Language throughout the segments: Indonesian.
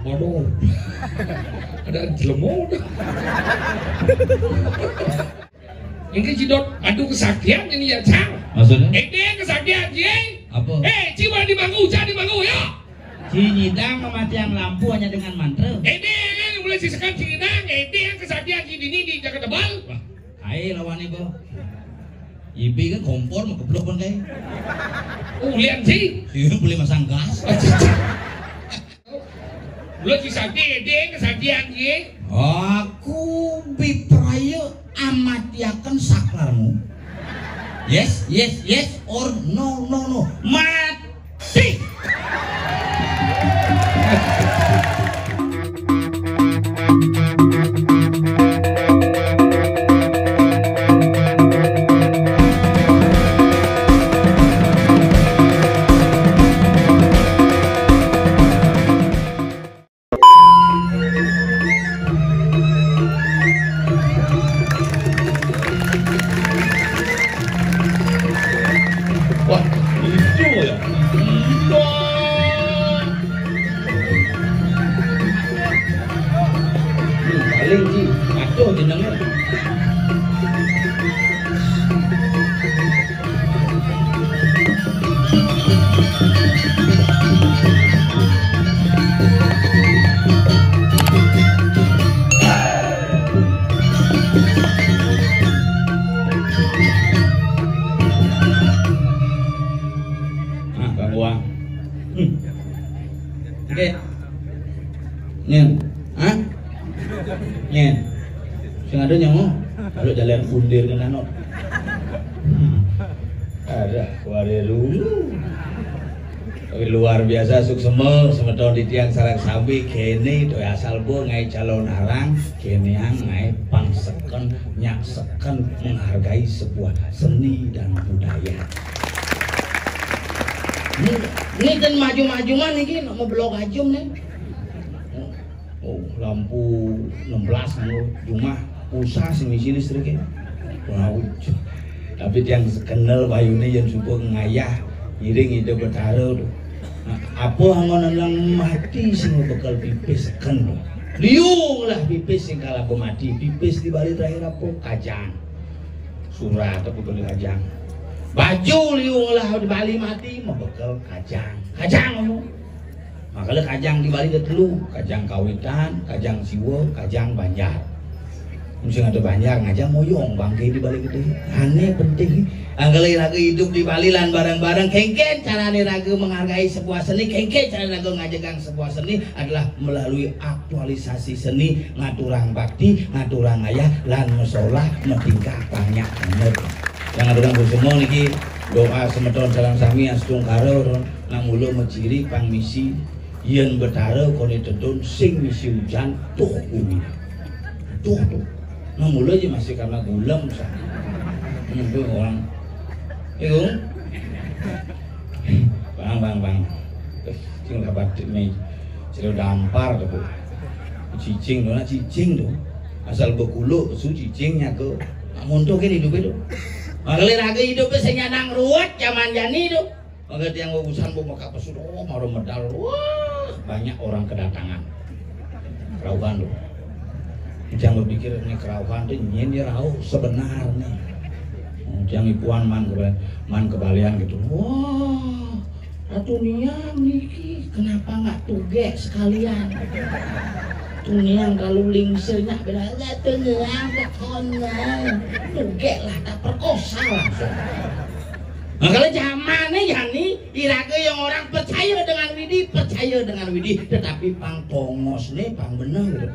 Waduh. Ada jelemo. Ini Cidot, aduh kesaktian ini ya, Cang. Maksudnya? Dia kesaktian, Cie. Apa? Ciba di manggu, di manggu, ya. Cinyidang mematikan lampu hanya dengan mantra. Dia mulai sisakan Cinyidang, dia kesaktian Cidini di Jakarta Tebal. Wah, kaya lawan ibu. Ibi kan kompor mau keblok kan kaya. Lihat sih. Iya boleh masang gas. Lu disakti, dia kesaktian, Cie. Aku bipraya amatiakan saklarmu. Yes, yes, yes, or no, no, no. Mati. Bundir kan anot. Ada wari dulu. Tapi luar biasa suksema semeton di tiang sarang sambi kene itu asal bo ngai calon arang kene ngai pangseken nyakseken menghargai sebuah seni dan budaya. Ini kan maju-maju mana ini mau blok ajum nih. Oh lampu 16 rumah usah sini listriknya. Wow. Tapi yang kenal bayune yang suka ngayah iring itu bertaruh. Nah, apa angon nang mati sing bekal pipis kan. Liung lah pipis sing kala mati. Pipis di bali terakhir apa? Kajang. Surat apa beli kajang. Baju liung lah di bali mati mau bekal kajang. Kajang anu. Makanya kajang di bali telu, kajang kawitan, kajang siwo, kajang banjar. Mesti ada banyak ngajak moyong bangke di balik itu aneh penting anggalai raga hidup di Bali lan barang-barang kengken carane raga menghargai sebuah seni kengken carane raga ngajegang sebuah seni adalah melalui aktualisasi seni ngaturang bakti ngaturang ayah lan mesolah metingkah banyak bener yang ngaturang semua niki doa semeton salam sami astung karo nang mulo meciri pang misi yen betara kone tetun sing misi hujan tuh bumi tuh nah mulai aja masih karena gulam itu orang itu bang cing dapat nih sudah dampar tuh cicing tuh cicing tuh asal bekulu kesu cicingnya ke namun tuh kan hidup itu makanya lagi hidupnya saya nang ruwet zaman jani tuh makanya yang urusan buka pesuh mau medal wah banyak orang kedatangan kerauhan tuh jangan berpikir ini kerauhan itu ini rauh sebenarnya jangan ipuan man kebalian gitu wah Ratu Niang niki kenapa nggak tuge sekalian Ratu Niang kalau lingsirnya bilang Ratu Niang kekonnya tuge lah tak perkosa langsung nah kalau zamannya yani iraga yang orang percaya dengan Widi tetapi pang pongos nih pang bener gitu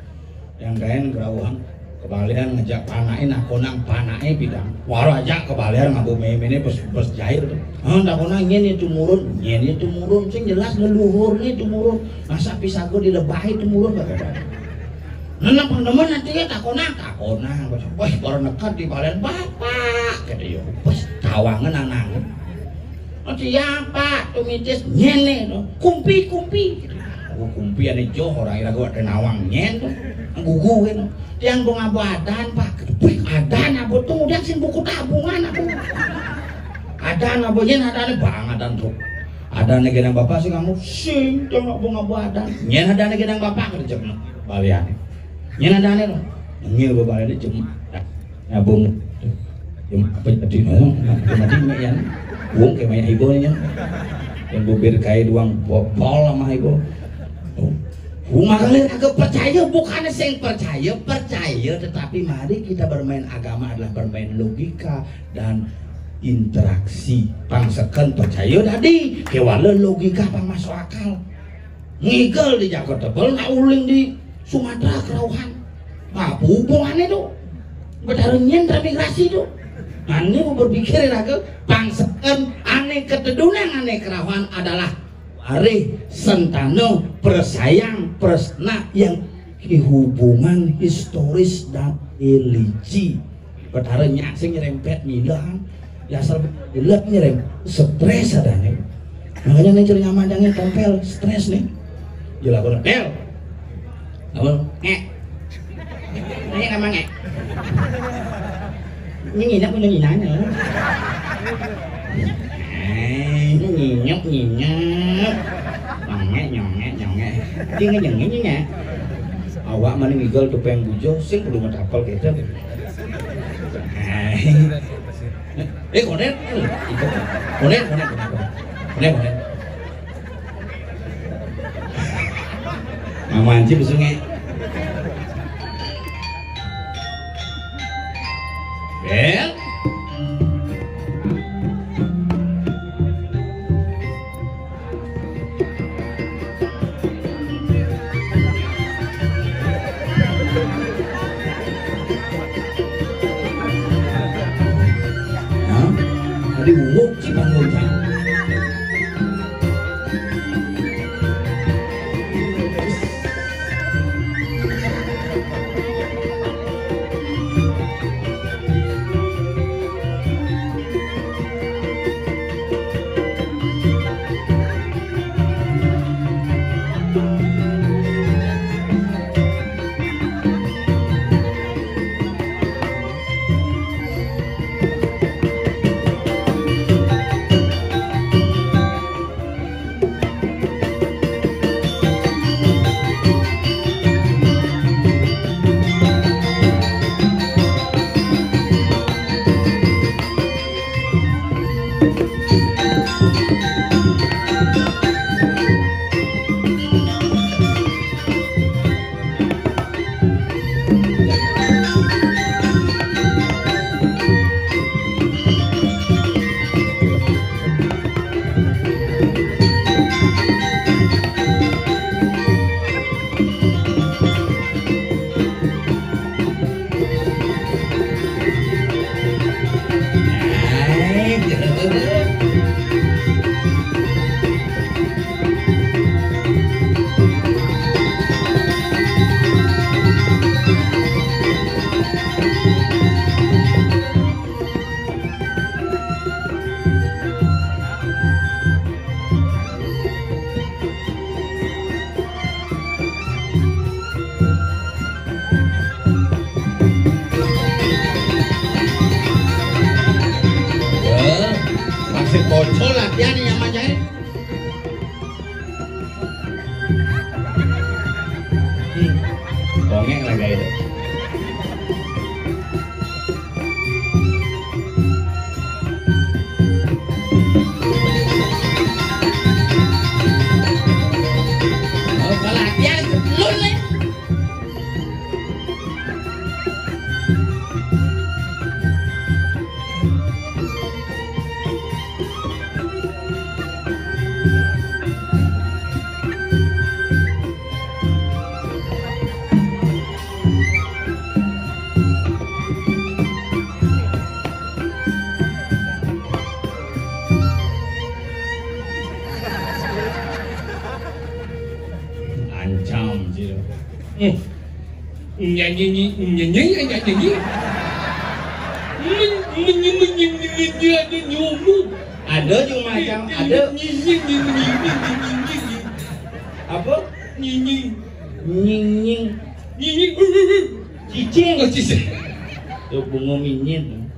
yang kain kerauhan kebalian ngejak panain akonang panae bidang waro aja kebalian ngabu meme pas jahit tuh tak konang ini tumurun sing jelas leluhur nih tumurun masa pisago dilebahi tumurun bagaimana nana pandemen nanti ya tak konang wah baru nekat di balian bapak kata yo pas tawangan anang nanti ya pak tumitis nyene kumpi kumpi ane Johor akhirnya gue ada nawang nyen tuh guguin tiang dong abu adan pak adan abu tuh udah sih buku tabungan abu adan abu nyen adan bang adan tuh Ada negara bapak sih kamu sing jangan bunga badan. Nyen ada negara bapak kerja balian. Nyen ada nih loh. Ngil bapak ada cuma ya bung. Yang apa tadi no? Tadi ya. Bung kayak ibunya. Yang bubir kayak doang bol sama ibu. Rumah kalian agak percaya, bukan sing percaya tetapi mari kita bermain agama adalah bermain logika dan interaksi. Pangsekan percaya tadi kewala logika pang masuk akal. Ngigel di Jakarta Tebal, uling di Sumatera Kerauhan. Apa hubungannya tuh? Bedarenyen transmigrasi tuh. Ane mau berpikir agak pangsekan ane ketedunan ane Kerauhan adalah hari sentano persayang persna yang hubungan historis dan religi. Perkara nyaksing nyerempet nyilang ya asal gelap nyerem stres adanya. Makanya nih cari nyamanjangnya tempel stres nih jelas aku pel apa ngek ini kamang ngek ini nyinak punya nyinanya nyinyok nyongek dia ngenyengnya awak mana ngigel tupeng bujo sing kudu ngetapel kita konet mama anci besungnya bel đi ngủ chỉ bằng người thằng Bocor latihan yang manjain. Dongeng lagi itu. Kalau latihan sebelum nih. Nyanyi ada juga macam ada apa nying cicing tuh bunga minyin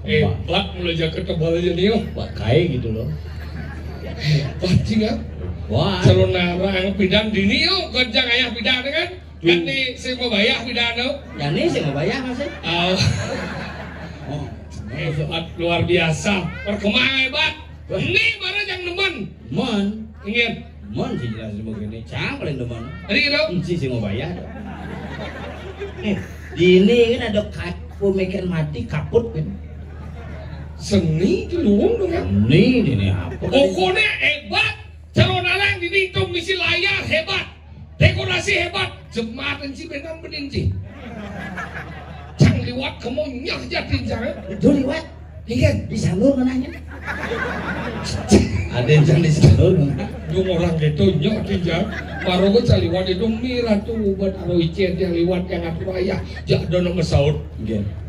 Hebat mulai jaket tebal aja nih. Kayak gitu loh. Hebat sih kan. Wah. Calon narang pidan dini yo kerja ayah pidan kan. Kan nih saya mau bayar pidan lo. Ya nih saya mau bayar masih. Oh. Hebat luar biasa. Perkembangan hebat. Ini barang yang demen. Mon. Ingin. Mon sih jelas begini. Cang paling demen. Tadi gitu. Si saya mau bayar. Ini kan ada pemikiran mati kaput kan. Seni itu luang dong ya. Ini apa? Pokoknya hebat. Calon alang ini itu misi layar hebat. Dekorasi hebat. Jembatan sih benang benin sih. Cang liwat kamu nyah jatin jangan. Itu liwat. Ingin. Di salur mananya. Ada yang jangan di salur. Yung orang gitu nyah tinjang. Baru gue caliwat itu mirah tuh buat aro icet yang liwat yang aku ayah. Jak dono ngesaut.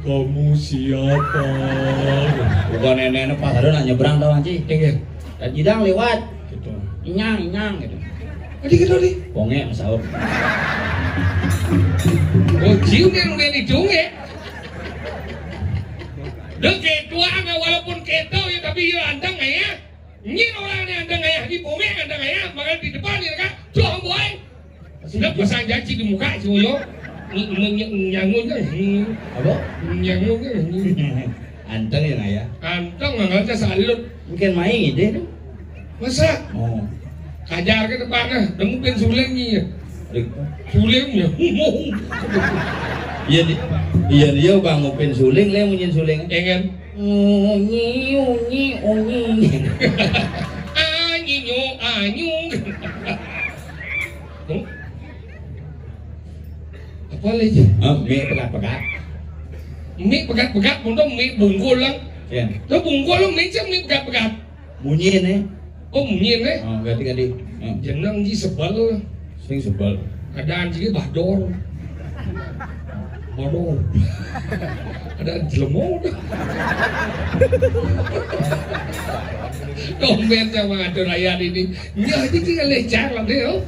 Kamu siapa? Bukan nenek pas ada nak nyebrang tau anci. Ingin. Dan jidang lewat. Gitu. Inyang gitu. Tadi gitu nih. Ponge masaur. Oh cium yang udah dicung ya. Dek ketua walaupun keto ya tapi ya andang ya. Nyin orang yang andang ya di ponge andang ya. Makanya di depan ya kan. Tuh boy. Sudah pasang janji di muka si Uyo. Nyangunya. Apa? Nyangunya. Anteng ya ngaya. Anteng nggak salut. Mungkin main ide tuh. Masa? Oh. Kajar ke depannya, demukin sulingnya. Sulingnya. Iya dia bang ngupin suling, le munyin suling. Engen. Unyi. Anyung. Apa lagi? Mie pegat-pegat. Mie pegat-pegat, mudah mie bungkul lang. Iya. Tuh bungkul lang, mie cem mie pegat-pegat. Munyin eh. Oh munyin eh. Oh ganti. Jenang ji sebel. Sing sebel. Ada anjingnya bador. Ada jelemon. Komen sama ngatur rakyat ini. Ya ini tinggal lecah lah deh.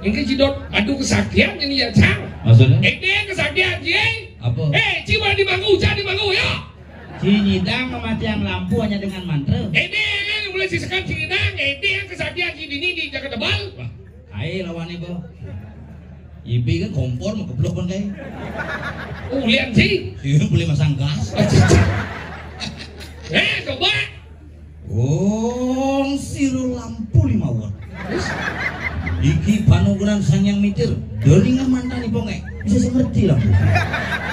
Ini jidot adu kesaktian ini ya cang. Maksudnya? Ini kesaktian ji. Apa? Ciba di manggu ya. Cinyidang mematikan lampu hanya dengan mantra. Ini mulai sisakan Cinidang. Ini yang kesaktian Cinidini di Jakarta Tebal. Kayak lawan ibu. Ibu kan kompor mau keblok kan kayak. Lihat sih. Iya boleh masang gas. Coba. Siru lampu 5 watt. Iki panugeran sang yang mitir. Doni nggak mantan nih ponge. Bisa ngerti lampu.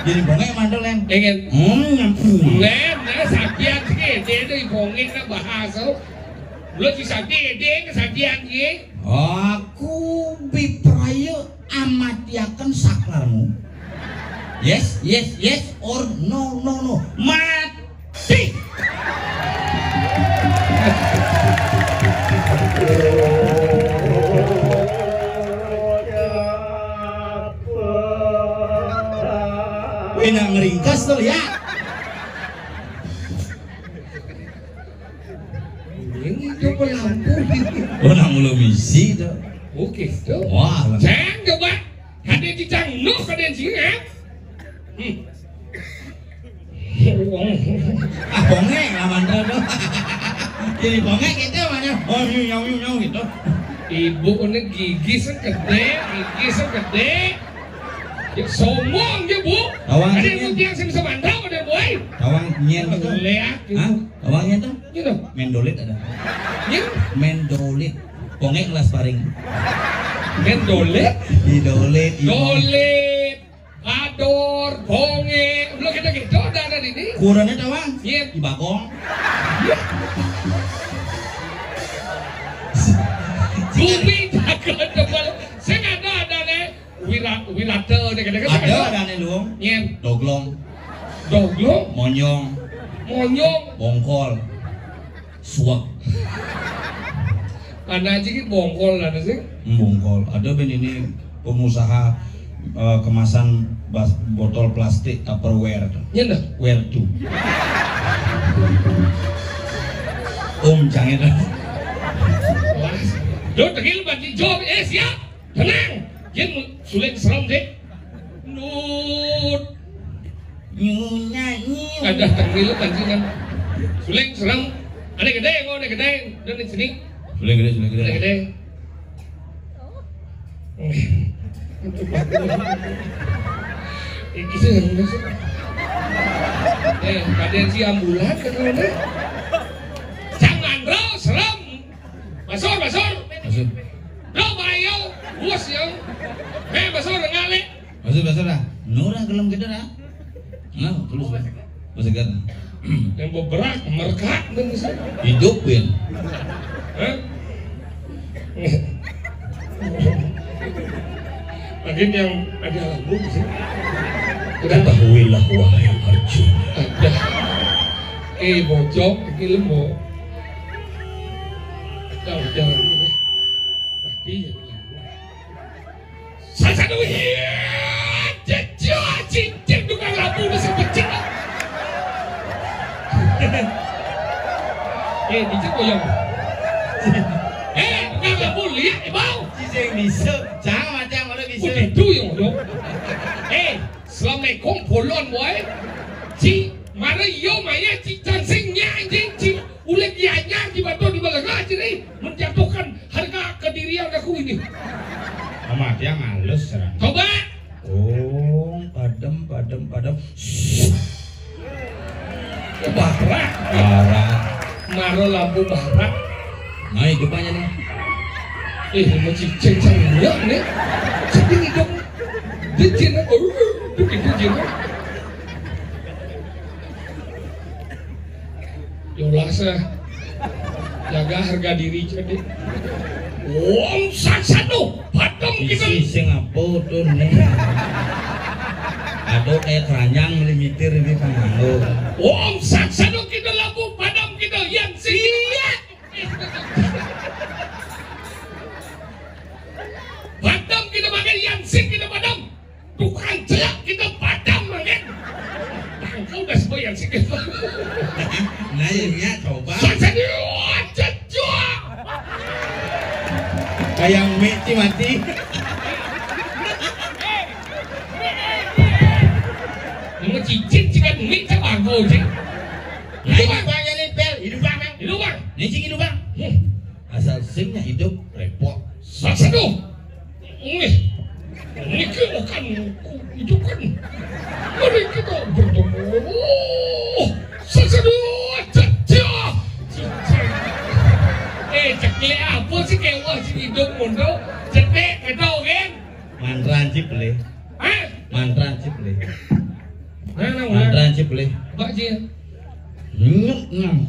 Jadi ponge mantan lem. Ingin. Nyampu. Lem, nah saktian sih. Dia itu ibongin na bahasa. Belum bisa dia kesaktian sih. Aku bipraya amatiakan saklarmu. Yes or no. Mati. Wina ngeringkas tuh ya. Ini coba lampu. Orang mulu misi tuh. Oke, tuh. Wah, Cang coba. Ada di cang no, ada di sini ya. Ponge lah mantra tuh. Jadi ponge kita mana? Oh nyau gitu. Ibu ini gigi segede. Ya, sombong ya bu. Awang ada yang yang saya bisa mantau ada boy. Awang nyen gitu. Leak gitu. Hah? Awangnya tuh? You know. Mendolit ada. Ya. Mendolit. Ponge kelas paring. Mendolit. Idolit. Dolit. Ador. Ponge. Belum kita gitu ada di sini. Kurangnya tuh bang? Iya. Di bagong. Bumi takut tebal. Saya nggak ada nih. Wirate deh kadang-kadang. Ada nih luang. Iya. Doglong. Monyong. Bongkol. Suak. Ada aja gitu bongkol ada sih. Bongkol. Ada ben ini pengusaha kemasan botol plastik Tupperware. Iya dah. Where to? Jangan dah. Lo tegil bagi jawab siap. Tenang. Jen sulit serem deh. Nut. nyanyi. Ada tengil pancingan. Suling serang. Ada gede, mau ada gede. Dan di sini. Suling gede. Ada gede. Iki sih kalian si ambulan kan mana? Jangan bro, serem. Masuk. Bro bayo, bos yang. Masuk ngale. Masuk dah. Nora gelem gede dah. Nah, terus. Masuk kan. Yang beberak, merkat dan bisa. Hidupin. Hah? Makin yang ada lampu sih. Ketahuilah wahai Arjuna. Ada. Bojok, ini lembo. Jangan. Mati ya. Satu ya. Cincin tukang lampu masih pecah. Dicek koyong. Tukang lampu lihat bau. Cicing bisa. Jangan macam mana bisa. Itu yang dong. Assalamualaikum polon boy. Ci mana yo maya ci tansingnya anjing ci ulah dianya di batu di balaga jadi menjatuhkan harga kedirian aku ini. Amat yang halus serang. Coba. Oh, padam. Barak. Maro lampu barak. Nah, hidupnya nih. Mau cicing sanggula nih. Sedih hidup. Dijin aku. Dijin. Yolasa. Jaga harga diri jadi. Om saksano. Padam kita. Isi sing apa tuh nih. Aduh kayak keranjang melimitir ini kan. Om saksano kita lampu padam kita yang siap. Padam kita pakai yang sing kita padam. Tukang celak kita padam makan. Kau udah semua yang sing kita. Nah ya coba. Saksano cecok. Kayak mati. Ini cicit cikan mie sama aku cik. Hidup bang ya nempel. Hidup bang. Nih cing hidup bang. Asal singnya hidup repot. Saksano. Ini kan itu kan. Mari kita bertemu. Saksano cecok. Cekle apa sih kewa sih hidup mundo? Cetek ketau kan? Mantran ciple. Hah? Mantran ciple. Mana? Mantran ciple. Pak Ji. Nyuk. Nyuk.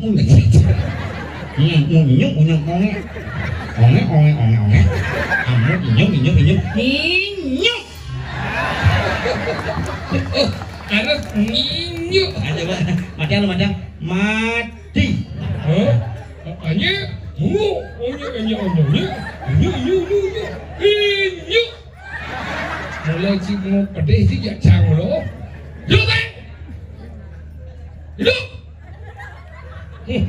Oh, harus nyinyuk. Ayo coba. Mati. Oh, hanya nyuk. Mulai si mau pedih sih ya cang lo. Hidup kan? Hidup. Ini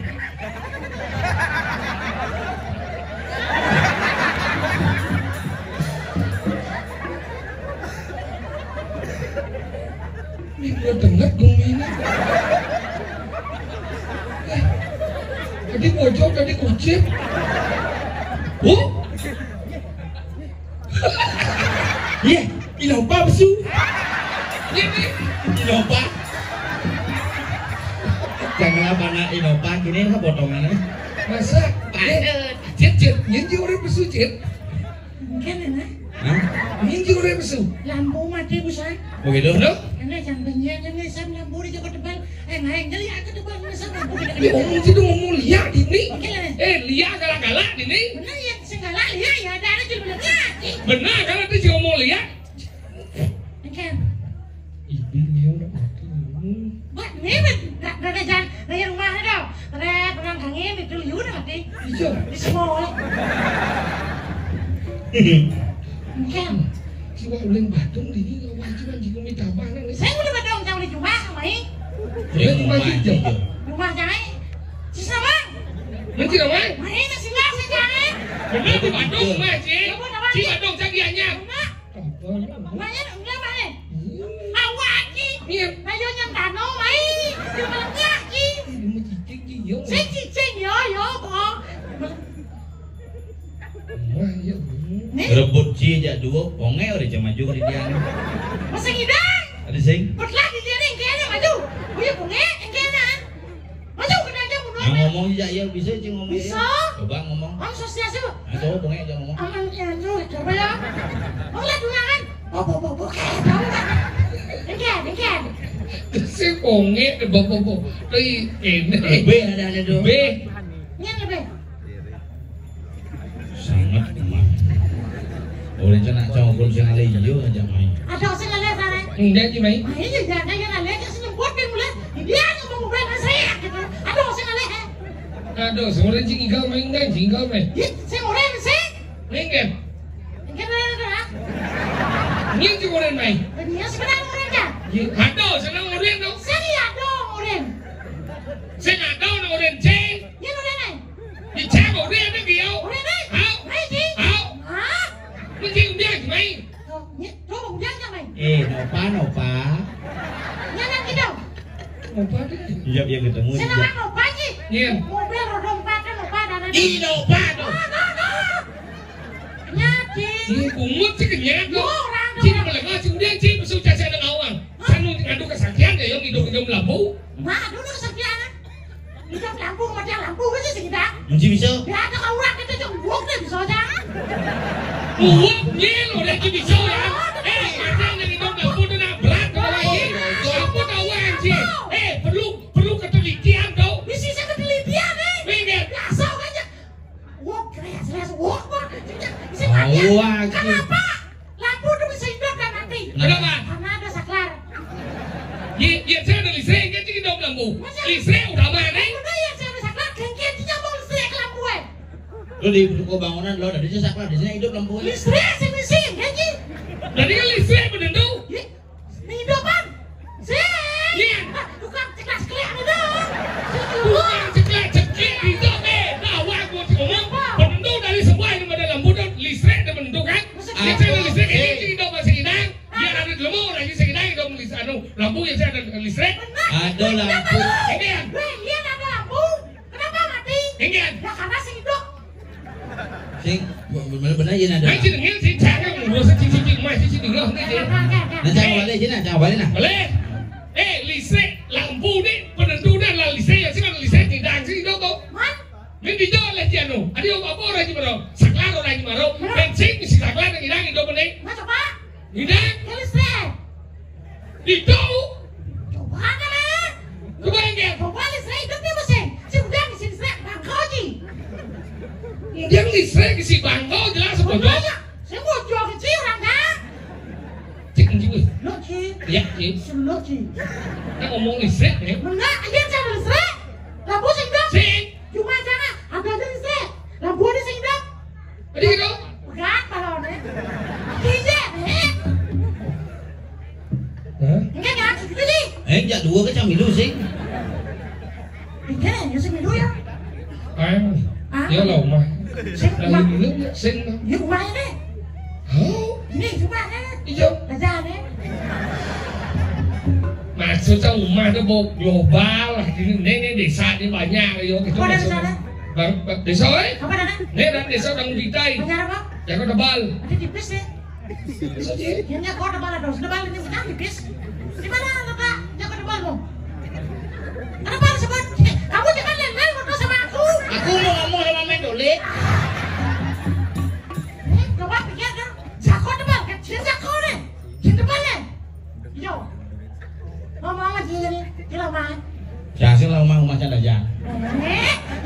gue dengar gumi ini. Tadi pojok, tadi kucing. Iya, inopa besu. Ini. Inopa. Jangan apa nak inopa gini kan potongannya. Masa? Cit, nyinji orang besu cit. Mungkin enak. Hah? Nyinji orang besu. Lampu mati besar. Begitu? Bener? Enak jangan ngesam lampu di jauh depan. Naik jadi aku depan ngesam lampu di Ini ngomong sih ngomong liak ini. Mungkin enak. Liak galak-galak ini. Benar ya segala ya ada anak juga bilang ya. Benar kalau dia sih ngomong liak. Mungkin. Ibunya udah mati. Buat nih, ada jangan dari rumahnya dong. Ada pegang kangin itu liur mati. Iya. Di semua. Mungkin. Siwa uling batung di ini ngawal cuman jika minta mana nih. Saya udah badong jangan dicoba sama ini. Ya rumah aja. Rumah jangan. Sisa bang. Nanti nama? Main nasi nasi jangan. Benar di Bandung mah sih. Di Bandung cagiannya. Rumahnya enggak mana? Awak ni. Iya. Ayo nyam mah ya. Nih, Rebut ci aja dua, ponge udah jam maju di dia. masa ngidang. Ada sing? Bot lagi dia nih, kayaknya maju. Punya bunga, kayaknya. Maju kena aja mundur. Yang ngomong aja ya bisa sih ngomong. Bisa. Coba ngomong. Om sosiasi lu. Nah, coba ponge aja ngomong. Aman ya, tuh, coba ya. Om lihat dulu kan. Bo, kamu kan. Engken. Si ponge bobo. Tapi ini B ada tuh. B. Ini lebih. Sangat emang. Boleh cina ngobrol sing ale iyo aja main. Ada orang yang lihat sana. Enggak sih mai. Nah, ini jangan yang lihat ke sini buat dia mulai. Dia yang mau mobil saya gitu. Ada orang yang lihat. Aduh, seorang jinggal main kan jinggal main. Saya orang saya. Engken. Engken ada. Ini juga orang main. Dia sebenarnya orang kan. Aduh, senang orang dong. Saya ada orang. Saya nggak tahu orang ceng. Dia orang lain. Di ceng orang ada dia. Orang lain. Hao. Mai sih. Hao. Hah? Mungkin dia main. Coba udah nggak main. Nopa. Jangan gitu. Apa dia? Iya iya ketemu. Saya nama Nova sih. Iya. Mobil roda 4 kan Nova dan ada. Nopa tuh. Nyati. Ini kumut sih kenyang tuh. Orang Cina melengah sih dia cina besok jasa dengan awang. Sanu ngadu kesakian ya yang hidup lampu. Nah, dulu kesekian. Hidup lampu macam lampu aja sih kita. Mesti bisa. Ya ada orang kita jenguk deh bisa aja. Uang nyelo deh kita bisa ya. Katanya yang hidup lampu itu nak berat kalau lagi. Lampu awang sih. Perlu ketelitian tau. Di sisi ketelitian nih. Minggir. Biasa aja. Wok keras wok mah. Bisa mati. Wah, Kenapa? Lampu itu bisa hidup dan mati. Kenapa? Karena ada saklar. Ya saya ada listrik kan kita hidup lampu. Listrik udah mana? Udah ya saya ada saklar. Kengkeng nyambung listrik ke lampu eh. Lo di toko bangunan lo dari sini saklar di sini hidup lampu. Listrik sih mesin kengkeng. Jadi kan listrik bener tuh. Hidupan. Sih. Iya. Bukan ceklek itu. Bukan ceklek itu nah awak gua ngomong penentu dari semua ini ada lampu dan listrik dan menentukan. Ya saya ada listrik ini hidup masih hidang. Dia ada di lemur lagi segini hidup listrik lampu yang saya ada listrik. Ada lampu. Enggak. Iya ada lampu. Kenapa mati? Enggak. Ya karena sih hidup. Sing benar-benar ini ada. Anh chỉ đừng nghe gì chả cái mùa sẽ chỉ mai chỉ đừng lo cái gì. Nah, jangan balik sini, jangan balik nah. Boleh. Listrik lampu ni penentu dah lah listrik yang sekarang listrik tidak sih itu tuh. Ini di jalan lah jano. Ada apa orang cuma orang saklar orang cuma orang bensin mesti saklar yang hilang itu benar. Mas coba. Hilang Ya listrik. itu. Coba kan. Coba enggak. Coba listrik hidup dia mesin. Si udah di sini listrik bangkau ji. Yang listrik si bangkau jelas apa tuh? Saya mau jual kecil orang kan. Cik juga. Lo ji. Ya cik. Lo ji. Kita ngomong listrik ya. Mana aja saya listrik. Lampu sih hidup. Cik. Cuma jangan ada listrik. Lampu ada sih hidup. Tadi gitu. Enggak balonnya. Iya nih. Hah? Enggak segitu sih. Jak dua ke camilu sing. Enggak ya segitu ya. Nhớ lòng mà. Là mình nước nhận sinh không? Như của mày đấy. Ini cuma kan. Iya. Aja deh. Maksud saya rumah itu mau global lah. Ini desa di banyak yo. Kau ada desa ada? Desa eh? Apa ada? Ini ada desa orang Bitai. Banyak apa? Yang kau tebal. Ada tipis deh. Yang kau tebal ada. Tebal ini bukan tipis. Di mana Pak? Yang kau tebal mau? Ada apa sebut? Kamu jangan lempar foto sama aku. Aku mau ngomong sama Mendole. Coba pikir kan. Jago tebal kan? Sini jago deh. Sini tebal deh. Yo. Ngomong sama dia nih. Kira mana? Jangan lah rumah canda jangan.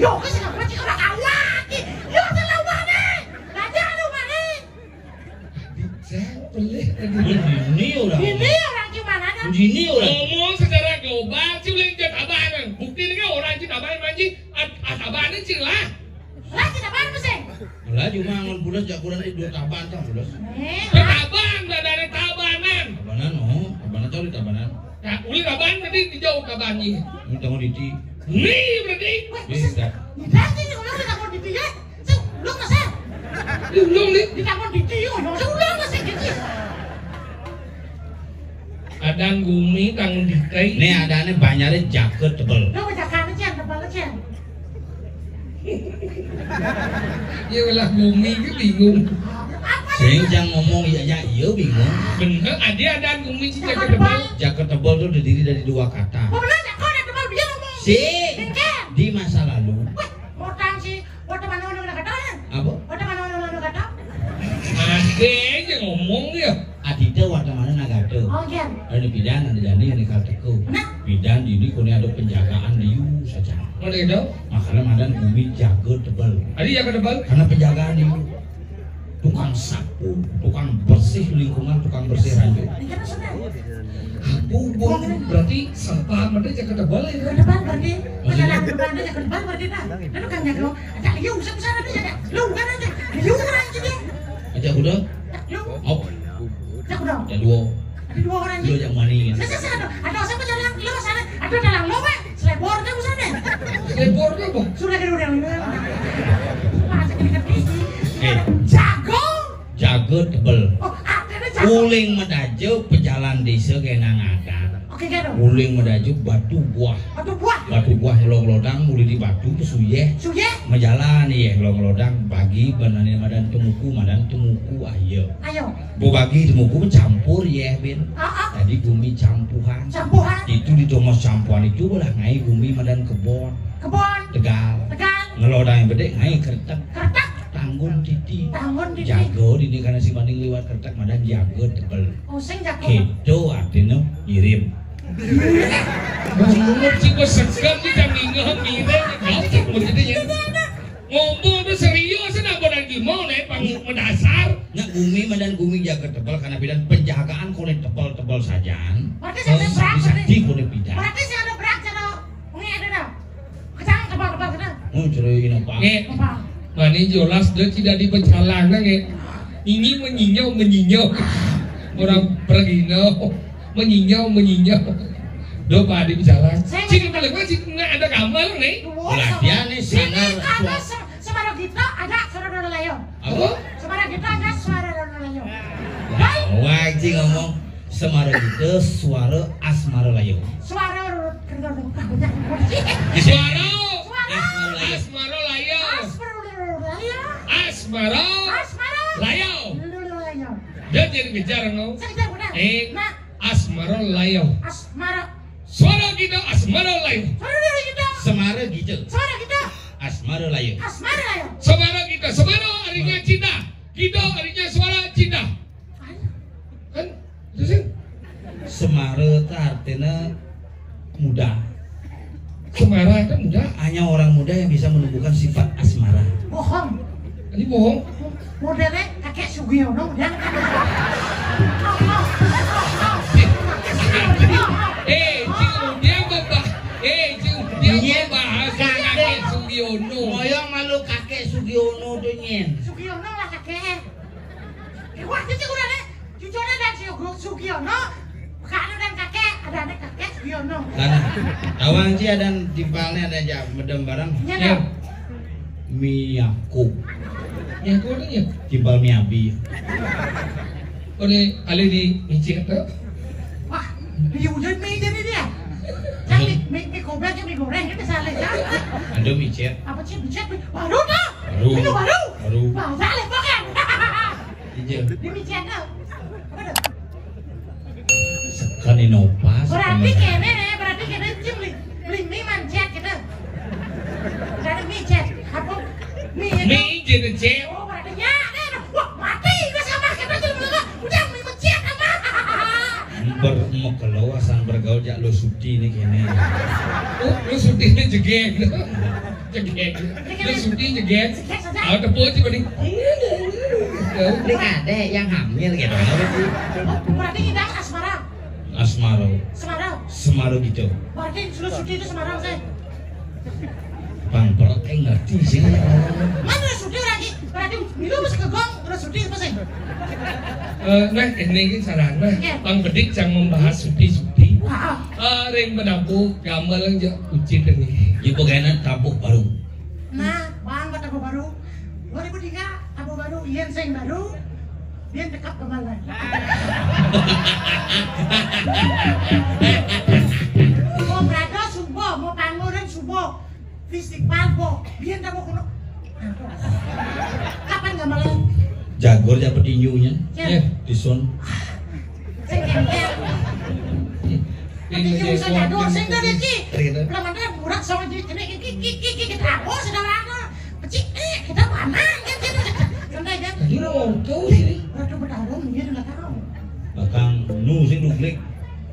Yo ke sini aku cakap nak awak. Yo selawan deh. Raja rumah nih. Jangan boleh. Ini udah. Ini orang gimana dah? Ini udah. Ngomong secara global, ciuling jet abangan. Bukti ni kan orang cina abangan manji, abangan ni cina lah. Lah tidak apa mesin. Lah cuma ngon bulan jak bulan itu dua taban tah bulan. Tabang dah dari tabanan. Tabanan oh, tabanan tahu di tabanan. Nah, uli taban tadi dijauh taban ni. Ini tahu di ti. Ni berarti. Tidak. Nanti ni orang tak mau ditiga. Lu ngasih. Belum ni. Kita mau ditiga. Ulang ngasih gitu. Adang gumi tanggung dikai. Nih adanya banyaknya jaket tebel. Lu baca kan aja, tebal aja. Ya lah Gumi ke bingung. Sing jang ngomong iya bingung. Bener, ada Gumi si jaket tebal. Jaket tebal itu terdiri dari dua kata. Oh benar, jaket tebal dia ngomong. Si di masa lalu. Wih, orang sih, orang mana kata? Apa? Orang mana kata? Ade aja ngomong ya. Adita warna mana nagado. Oh iya. Ada bidan, ada jani yang dikataku. Bidan di ini kuni ada penjagaan liu saja. Mana itu? Makanya madan Gumi jaga tebal. Ade jaket tebal. Karena penjagaan liu. Tukang sapu, tukang bersih lingkungan, tukang bersih ranjau. Ini sudah. Aku berarti sampah mana jaket tebal ya? Jaket tebal berarti. Perjalanan depan dia jaket tebal berarti nah. Lalu kan jago. Ada liu besar ada jaga. Lu kan aja. Liu kan aja dia. Aja udah. Liu. Oh. Jago dong. Ya dua. Ada dua orang Dua yang mani. ada siapa jalan liu sana. Ada dalang lo mah. Selebor kan sana. Selebor apa? Sudah kedua yang ini. Masa kita kisi. Jago. Jaga tebel. Oh, ada jago. Uling medajo pejalan desa kena ngadan. Oke kan. Uling medajo batu buah. Batu buah. Batu buah lodang mulai di batu ke suye. Suye. Menjalan ya lodang bagi banane madan temuku ayo. Ayo. Bu bagi temuku mencampur ya ben. Jadi Gumi campuhan. Campuhan. Itu di domos campuhan itu lah ngai Gumi madan kebon. Kebon. Tegal. Tegal. Ngelodang yang gede ngai kertek. Kertak. Tanggun titi. Tanggun titi. Jago ini karena si banding lewat kertek madan jago tebel. Oh, sing jago. Kedo artinya ngirim. Ngomong sih gue segan di kambingnya mirip. Gak begini ya. Ngomong tuh serius kenapa dan gimana ya panggung mendasar. Nya Gumi madan Gumi jaga tebel karena bidan penjagaan kone tebel saja. Berarti saya ada berak. Bisa di kone bidan. Berarti saya ada berak cara. Ngi ada dah. Kecang tebal sana. Oh cerai apa? Apa? Mana jelas dia tidak dipecalang nge. Ini menyinyau. Orang pergi no. Menyinyau. Do pada bicara. Cik balik mah cik nggak ada gambar nih. Lah dia nih sangar. Ada semara kita ada suara layo. Apa? Semara kita ada suara layo. Wah cik ngomong semara itu suara asmara layo. Suara Suara asmara layo. Asmara layo. Dia jadi bicara no. Asmara layo. Asmara. Suara kita asmara layo. Suara kita. Semara gitu. Suara kita. Asmara layo. Asmara layo. Suara kita. Suara harinya cinta. Kita harinya suara cinta. Kan? Terus Semara itu artinya muda. Semara itu muda. Hanya orang muda yang bisa menumbuhkan sifat asmara. Bohong. Ini bohong. Modelnya kakek Sugiono dan dia membahas kakek Sugiono. Moyong malu kakek Sugiono tuh nyen. Sugiono lah kakek. Wah, itu udah deh. Cucunya dan Sugiono. Kakak dan kakek, ada anak kakek Sugiono. Karena awang sih ada timpalnya ada aja medem barang. Iya. Miyako. Ya kau ni ya. Timpal miabi. Kau ni kali di micik tu. Wah, dia udah mie jadi dia. Jadi mie kobrang mie goreng itu salah ya. Ada micet. Apa sih micet? Baru dah. Baru. Itu baru. Baru. Wah, salah bukan. Iya. Di micet tu. Apa dah? Sekali nopas. Berarti kene cim beli mie mancet gitu. Jadi micet. Apa? Mie. Mie jadi cek. Oh, berarti ya. Wah, mati gue sama kita cuma udah mie mancet apa? Bermekelawasan bergaul jak lo sudi nih kene. Oh, lu sutinya jegek. Jegek. Lu sudi jegek. Awak tepuk sih paling. Ini ada yang hamil gitu. Berarti kita asmara. Asmaro. Semarang. Semaro gitu. Berarti sudah sudi itu Semarang saya. Bang perut ngerti sih. Mana sudi lagi? Berarti itu mesti kegong terus sudi apa sih? Nah, ini saran nah. Bang Bedik yang membahas sudi. Ring menampung gambar aja ucin ini. Ibu kena tabuk baru. Nah, bang kata baru. 2003 tabuk baru, Ian sing baru. Dia tekap kemana? Mau berada subuh, mau panguran subuh. Festival po, biar tabuk kuno. Kapan nggak malah? Jagor ya petinyunya. Iya. Dison. Saya kengkel. Petinju bisa jadul, saya nggak ada sih. Belum ada murah sama jadi kita apa saudara? Pecik kita mana? Karena kan. Tadi lo tahu sih. Waktu bertarung dia nggak tahu. Bakang nu sing nuklik.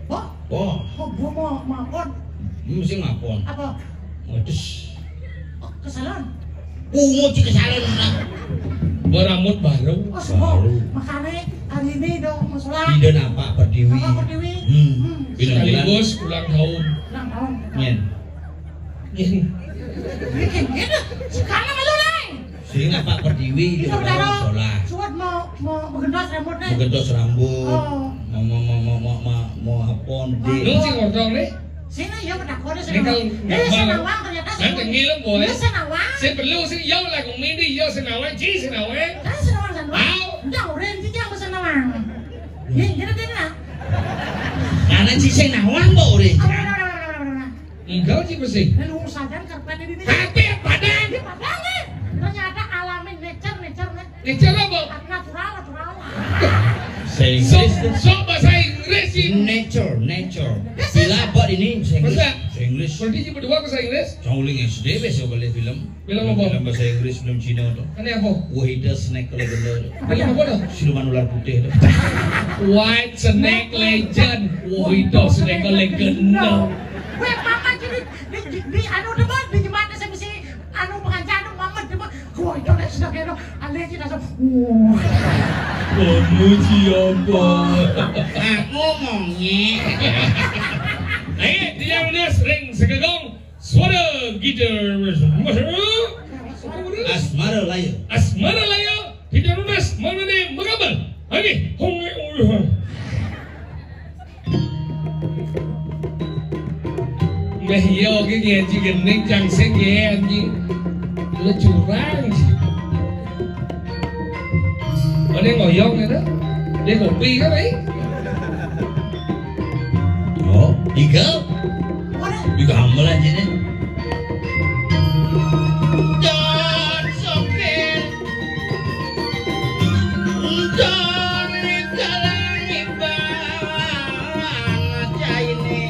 Oh, Oh, gua mau makan. sing ngapon. Apa? Ngedes. Oh, ke salon. Pungut sih kesalahan nak. Beramut baru. Oh, semua. Makanya hari ini dong masalah. Tidak apa Pertiwi. Apa Pertiwi? Bilang Sekaligus ulang tahun. Ulang tahun. Nyen. Yen. Bikin gitu. Sekarang malu lain. Sing apa Pertiwi Itu juga berdarah. sholat. Suat mau menggendos rambutnya. Menggendos rambut. Oh. Mau apon Lu de. sih ngorong nih. Sini ya penakutnya Ini kalau nggak mau. senawang ternyata Nanti ngilang boy. Ini senawang. Saya perlu sih yo lah kung mindi yo senawang ji senawang. Kan senawang senawang. Wow. Jauh renci jangan senawang. Ya, jadi dia. Karena si sing nawang kok ore. Enggak sih bersih. Lalu saja karpet ini. Tapi padang. Ini padahal ternyata alamin nature. Ini cara apa? Natural. Bahasa So Inggris. bahasa Inggris sih. Nature. Bila buat ini bahasa Inggris. Masa? Bahasa Inggris. Berarti sih berdua bahasa Inggris. Cangling SD besok boleh film. Film apa? Film bahasa Inggris, film Cina tuh. Ini apa? Wahida Snake Legend. Film apa dah? Siluman ular putih tuh. White Snake Legend. Wah itu Snake Legend. Weh, mama jadi di anu depan di jembatan saya mesti anu pengajian mama depan. Gua itu nek sudah kena alih kita so. Kamu siapa? Aku ngomongnya. Ayo, dia udah sering segegong suara gitar. Asmara Laya. Asmara Laya tidak lunas mana mengabal. Oke, honge uluh. Meh yo cái nghe chỉ cần nên chẳng sẽ nghe anh nó curang sih. Ở đây ngồi vô này đó. Đây ngồi pi cái đấy. Oh, Iga. Iga amal aja nih. Jangan sopir. Jangan dikalangi bawang aja ini.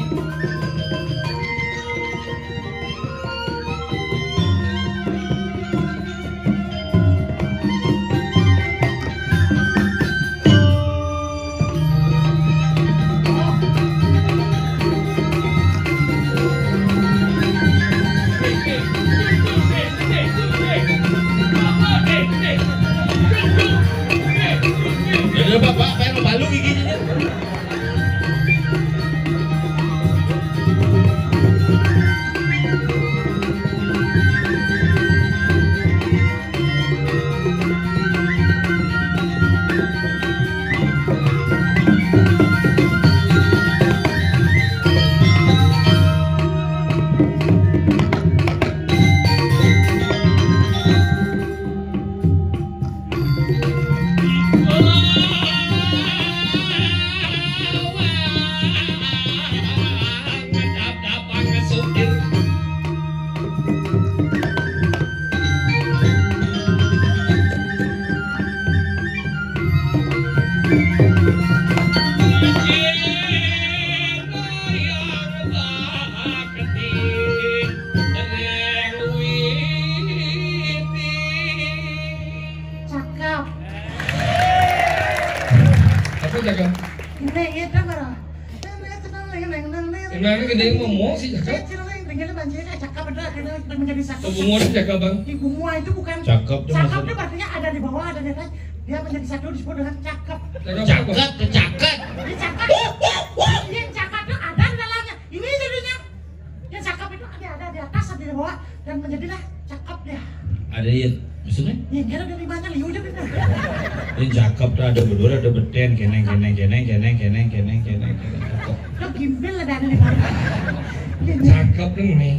Udah bapak, pengen balu giginya. Cakep. Apa jaga? Ini itu baru. Gimana gede ngomong sih jaga? Cakep betul menjadi satu. Hubungan jaga bang. Ibu mua itu bukan Cakep tuh cakep maksudnya. itu artinya ada di bawah ada di atas. Dia menjadi satu disebut dengan cakep. Jaga apa? Cakep. Ini cakep. Yang cakep itu ada di dalamnya. Ini jadinya. Yang cakep itu ada di atas ada di bawah dan menjadilah cakep dia. Ada ya, maksudnya? Yang kira dari mana liu aja benar. Ini cakep tuh ada berdua ada beden keneng. Cakep. Lo gimbal ada di mana? Cakep nih.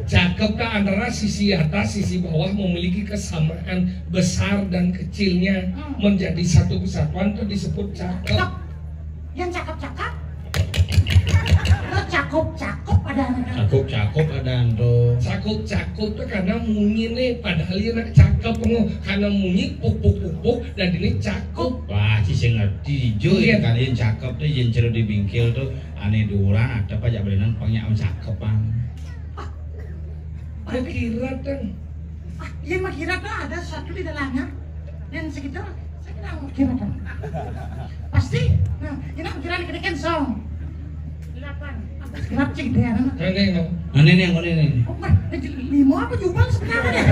Cakep tak antara sisi atas, sisi bawah memiliki kesamaan besar dan kecilnya menjadi satu kesatuan itu disebut cakep. Yang cakep-cakep. Lo cakep-cakep ada anak. Cakup ada ando. Cakup tuh karena munyi nih, padahal dia nak cakep ngoh. Karena munyi puk dan ini cakup. Wah, sih ngerti jo Iya. kan yang cakep tuh yang ceru di bingkil tuh aneh durang ada pajak belinan pangnya am cakep bang. Aku kira kan. Iya mah kira tuh ada satu di dalamnya dan segitu saya kira kira tuh pasti nah ini aku kira dikedekan song 8 aku kira cek deh anak Aneh ngoh. Aneh nih yang ini. oh mah 5 apa jubal sebenarnya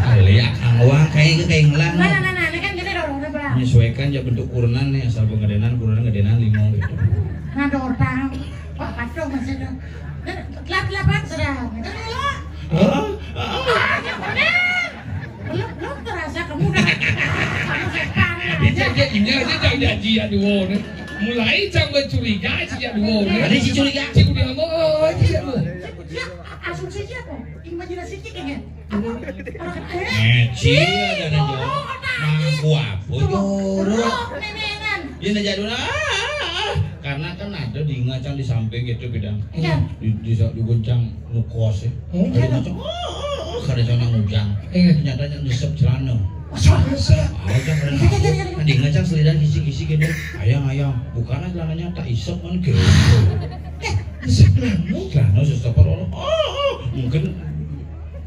Kali akang wang kayak ngelang. nah ini kan gini dong udah berapa Menyesuaikan ya bentuk kurunan nih asal pengedenan 5 gitu. nah ada orang wah kacau masih ada 8 sedang itu lo belum terasa kamu udah kamu sekarang aja Ini aja jangan janji ya dua nih. Mulai jangan curiga sih ya dua nih. Ada si curiga. Cik udah mau aja ya dua. asumsi siapa? Imajinasi kayaknya. Ci ada nih jo. Mangku apa joro. Nenenan. Dia nak jadul karena kan ada di ngacang di samping gitu bidang. Iya. Di goncang nukos ya. Oh, Ada ngacang. Kada jangan ngujang. Ternyata yang nyesep celana. Masa? Ada kan di ngacang selidang kisi-kisi gini. Ayang, bukannya celananya tak isep kan gitu. Sebenarnya. Celana sestopor orang. Mungkin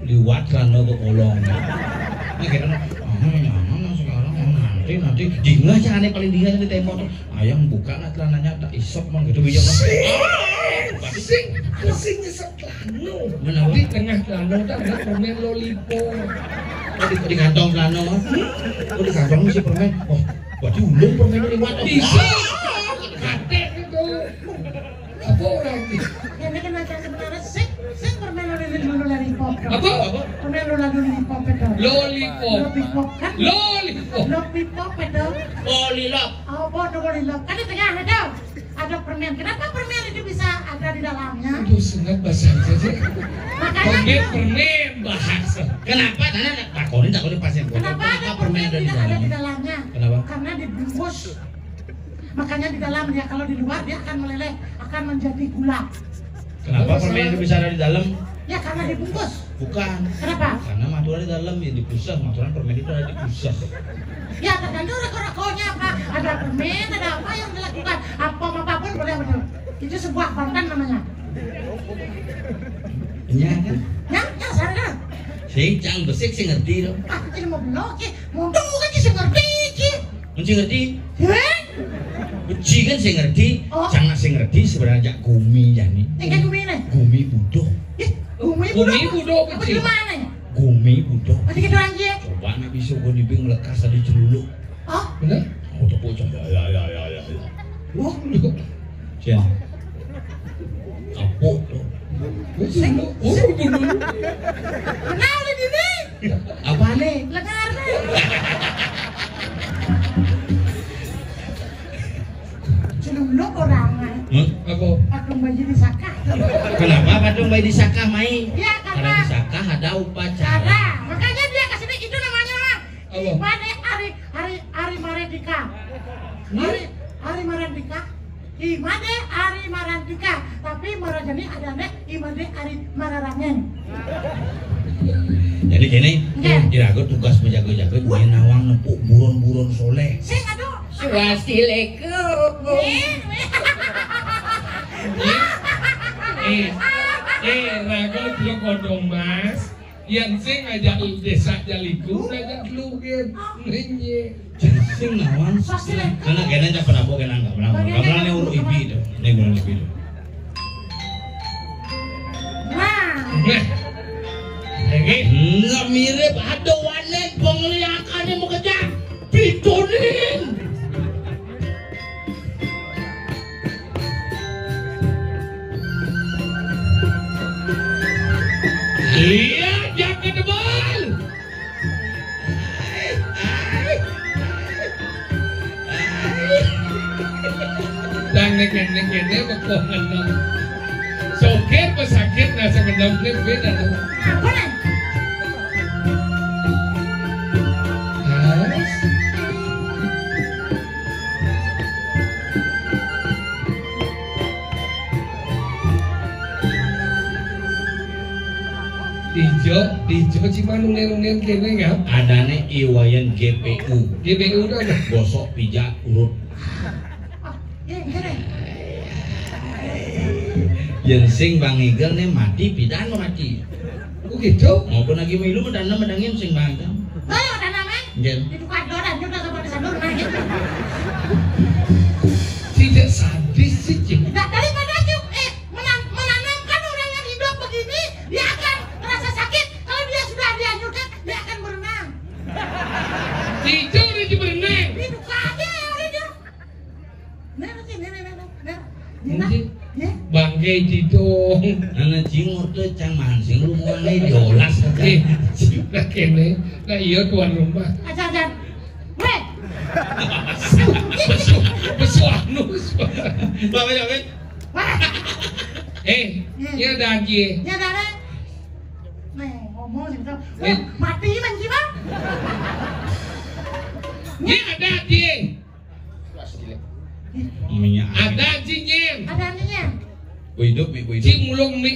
liwat celana ke kolong. Nah kira jangan sekarang nanti di ngacang aneh paling dia di tembok. Ayang buka lah celananya tak isep man gitu bijak kan. Pusing nyesek celana. Kenapa? Di tengah celana tuh ada permen lollipop. Di kantong celana mah. Oh di kantong si permen. Oh, berarti ulung permen liwat. Bisa. Kate itu. Apa orang ini? Ini kan macam sebenarnya sing permen lollipop. Apa? Permen lollipop itu. Lollipop. Lollipop kan? Lollipop. Lollipop itu. Oh lilap. Oh, bodoh lollipop. Kan di tengah ada. Ada permen. Kenapa permen itu bisa ada di dalamnya? Aduh, sengat bahasa aja. Makanya Permen bahasa. Kenapa? Tanya takoni pasien. kenapa ada permen tidak ada di dalamnya? Kenapa? Karena dibungkus. Makanya di dalamnya kalau di luar dia akan meleleh, akan menjadi gula. Kenapa permen itu bisa ada di dalam? Ya karena dibungkus. Bukan. Kenapa? Karena maturan di dalam ya dipusah, maturan permen itu ada dipusah. Ya tergantung reko-rekonya apa. Ada permen, ada apa yang dilakukan. Apapun boleh betul. Itu sebuah konten namanya. Iya kan? Ya sadar. Si cang besik sih ngerti dong. Ah, ini mau blok ya. Mau tunggu kan sih ngerti sih. Kunci ngerti? Heh? Kunci kan sih ngerti. Oh. Jangan sih ngerti sebenarnya gumi ya nih. Tinggal gumi ini. Gumi budo. Gumi Gumi budok Apa kecil. di mana ya? Gumi budo. Nanti kita lanjut. Coba nih bisa gue nibing melekas tadi celuluk. Oh, Benar? Oh tepuk coba. Ya. Wah, lu. Cian. Kapok tuh. Oh, dulu. kenal di sini. Apa nih? Lengar nih. Celuluk orang. Apa? Patung baju disakah. Kenapa patung bayi disakah mai? Ya Karena karena disakah ada upacara. cara. Makanya dia kasih itu namanya mah. Apa? Imane Ari Maredika. Ari Maredika. Imane Ari Maredika. Tapi marajani adane Imane Ari Mararangen. Jadi gini, Ya. Irago tugas menjaga-jaga gue nawang nempuk buron-buron soleh. Sing aduh. Swastilekum. Rago belum kodong mas. Yang sing ngajak desa jaliku, ngajak lugin, nenye. Sing nawang. Swastilekum. Karena kena cak penapok kena enggak penapok. Kamu nih urut ibi itu, nih urut ibi itu. Nah, Nah, lagi. Enggak mirip ada wanet penglihakannya mau kejar pitonin. Lihat yang ke depan. Dan neken-nekennya bekok ngendong. Sokir pesakit nasa ngendongnya beda tuh. apa nih? Harus. Dijo cuma nungel kene enggak? Adane iwayan GPU. GPU udah ada. Gosok pijak urut. Iya, gini. Yang sing Bang Igel nih mati pidan mati. Oh gitu. Maupun lagi milu medangin sing Bang Igel. Ayo, ada namanya. Nggih. Itu kadoran juga sama di sana lagi. Tidak sadis sih Cing. Nah, daripada menanamkan orang yang hidup begini, dia akan merasa sakit. Kalau dia sudah dianjurkan, dia akan berenang. Dijo udah berenang. Itu aja udah dia. Nena. Ya. Bangke didong. Nana jingor tuh cang mancing lu mau nih diolas aja. Nah kene. Nah iya tuan rumah. Aja. Weh. Besuanus. Bapak. Ini ada lagi. Ya ada. Nih, ngomong sih tuh. Mati man sih, Bang. Ini ada lagi. Minyak. Ada cinyem. Ada aninya. Hidup. Ci mulung mi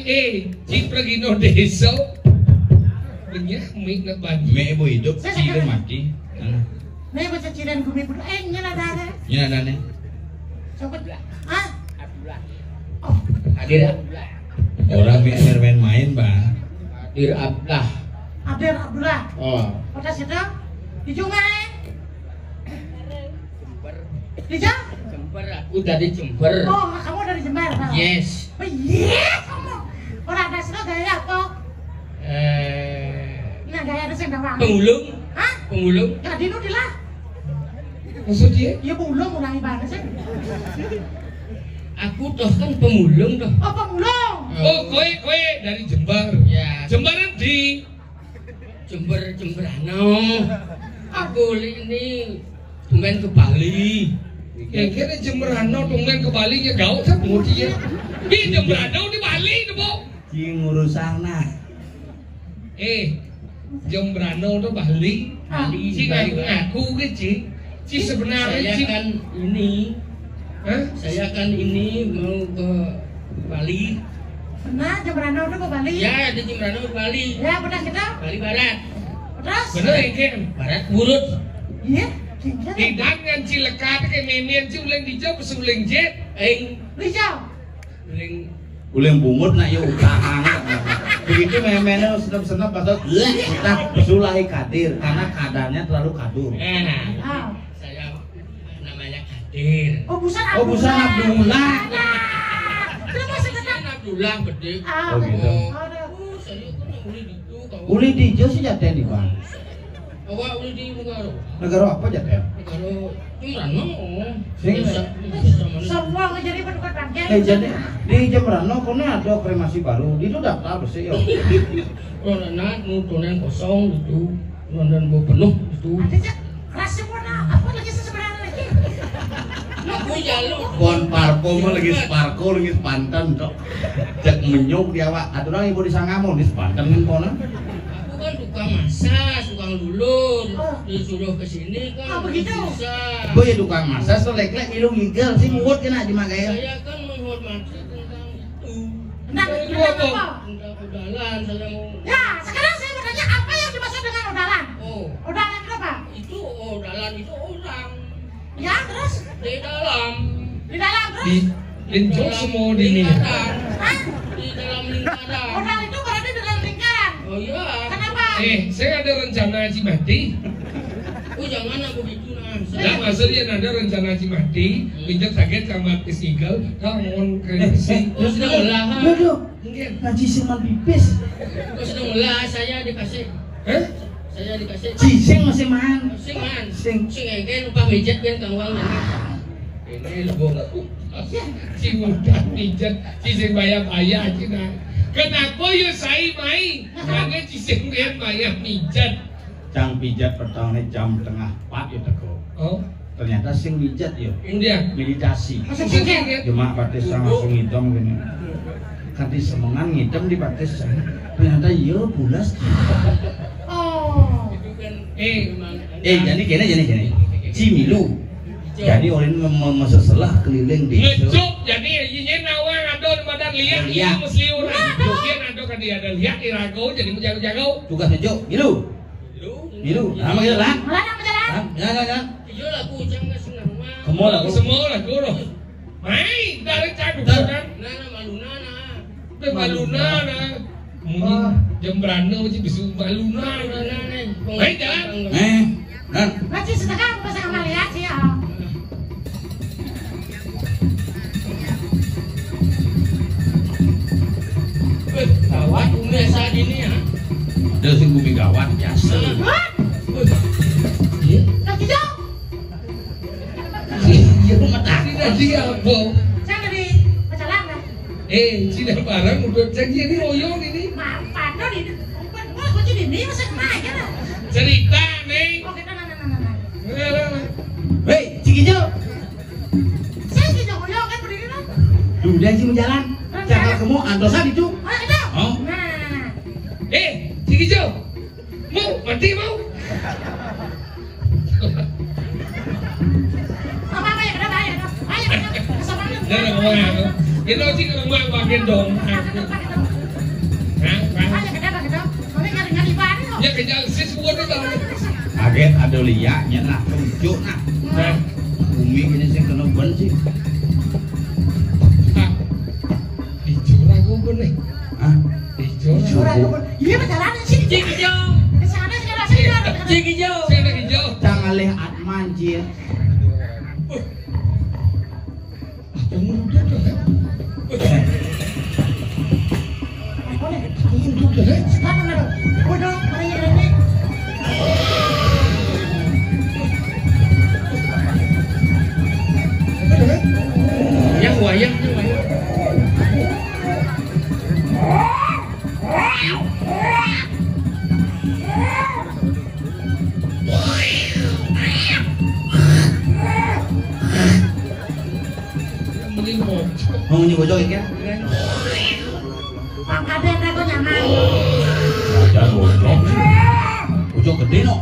ci pergi no desa. Minyak mi nak baju. Me ibu hidup cile mati. Nih baca ciren gumi kudu nyala ada. Ini adane. Coba. Hah? Oh, hadir Abdullah. Orang main Bang. Hadir Abdullah. Abdullah. Oh. Pada situ di Jumai. Di Jam? Jember, aku dari Jember. Oh, kamu dari Jember, Bang? Yes. Oh, iya, kamu. Orang dasar gaya apa? Nah, gaya ada sing bawang. Pemulung. Hah? Pemulung. Ya dinu dilah. Maksudnya? Ya bulung ulangi banget sih. Aku toh kan pemulung toh. Oh, pemulung. Oh, kowe dari Jember. Ya. Jemberan di Jemberano. Aku ini tumben ke Bali. yang kira Jemberano tumben ke Bali nya gaul kan kemudian. Di Jemberano di Bali tuh, Bu. Cing urusana. Jemberano tuh Bali. Ci ngaku ke Ci sebenarnya Saya Ci kan ini. Hah? Saya kan ini mau ke Bali. Benar, Jemberano udah ke Bali. Ya, di Jemberano ke Bali. Ya, benar kita. Bali Barat. Terus? Bener ya Ken? Barat Burut. Iya. Hidangan Ci lekat kayak memian Ci ulang dijawab ulang jet. Rijau. Uleng bungut nak yuk utahang. Begitu memenya senap-senap atau kita sulai kadir karena kadarnya terlalu kadur. Saya namanya Kadir. Oh, busan Oh, busan Abdullah. Terus sekedar. Abdullah bedek. Oh, gitu. Saya kan uli di itu kau. Uli di Jo sih jaten di Bang. Awak uli di negara. Negara apa jaten? Negara Jemberano. Sing Semua ngejadi penukar bangke. jadi di Jemberano kono ada kremasi baru. Itu daftar bersih yo. Kalau anak nutunan kosong itu, dan bau penuh itu. Ada keras semua apa lagi sebenarnya lagi? Aku jalur. Pon parko mah lagi sparko lagi sepantan tok. Jak menyuk dia Pak. Aturan ibu disangamon di sepantan kan kono. Aku kan tukang masak, tukang lulur. Disuruh ke sini kan. Oh, begitu? Bisa. Gue ya tukang masak selek-lek ilu ngigel sih nguut kena di magai. Saya kan menghormati tentang itu. Nah, Itu apa? Tentang udalan, saya mau. Ya, sekarang saya mau tanya apa yang dimaksud dengan udalan? Oh, Udalan itu apa? itu udalan itu orang Ya, terus di dalam. di dalam terus. Di Linjok semua di ini. lingkaran. Hah? Di dalam lingkaran. Udalan itu berarti dalam lingkaran. Oh iya. Kenapa? Saya ada rencana Ci mati. Oh jangan aku begitu nah. Nah, maksudnya ada rencana Ci mati, pinjam sakit sama Tis Eagle, kau mohon kremasi. Oh sudah melah. Waduh, Mungkin. ngaji seman pipis. Oh sudah melah, saya dikasih. Hah? Saya dikasih. Cising masih man. Sing man. Sing. Sing egen upah mijat kan kang wang ini. Ini bong. Ci mudah pijat, Ci sing bayar Ci nah. Kenapa yo saya main? Karena Ci sing bayar pijat. Cang pijat pertama jam tengah 4 ya teko. Oh, Ternyata sing pijat yo kemudian. meditasi. Maksudnya Mungkin Cuma batisan langsung ngidong gini. Kanti semengan ngidong di batisan. Ternyata yo bulas. oh. Itu kan memang. Jadi gini. Cimilu. Jadi orang meseselah keliling desa. ngecuk jadi nyen nawang adon badan liat Liat. mesti orang mungkin ada itu kan dia ada lihat irago jadi menjago-jago. Tugas ngejo, gilu. Nama kita lah. Malah nama jalan. Jangan. Iyo lah kucang na senang mah. Kemo lah. Semua lah guru. Mai dari cadu kan. Nana maluna na. Ke maluna na. Jam berana macam bisu maluna na. Mai jalan. Nan. Masih sedekah apa sama lihat sih ya. Gawat umur saat ini ya. Ada sing bumi gawat biasa. Wah, Iya. lagi jauh. Iya mata. Tadi apa? Saya dari pacaran lah. Cina barang udah janji ini oyong ini. Mapan tuh di. Wah, kok jadi ini masa kemana lah? Cerita nih. Oke, nah. Hei, Cikijo. Saya sih jauh kan berdiri lah. Duda sih mau jalan. Cakap kamu antosan itu. Oh, itu. Oh. Nah. Ciki Jo, mau mati mau? Apa ya kenapa ya? Ayo, kesabaran. Jangan ngomong aku. Itu sih ngomong bagian dong. Ayo kenapa gitu? Kami ngari bareng kok. Ya kejar sis buat itu. Kaget ada liaknya nak kerujuk nak. Nah, Bumi ini sih kena ban sih. dicurah gue bener. Hah? Dicurah. Curang kok. Iya pacaran sih. Ciki Jo. Kesana segala segala. Ciki Jo. Saya lagi hijau. Jangan leh atmanjir. Apa muda tuh? Muda deh. Sekarang ada. Udah, ini. Yang wayang. Mau nyebojok ya? Pangkatnya aku nyaman. Ada bojok. Bojok gede no.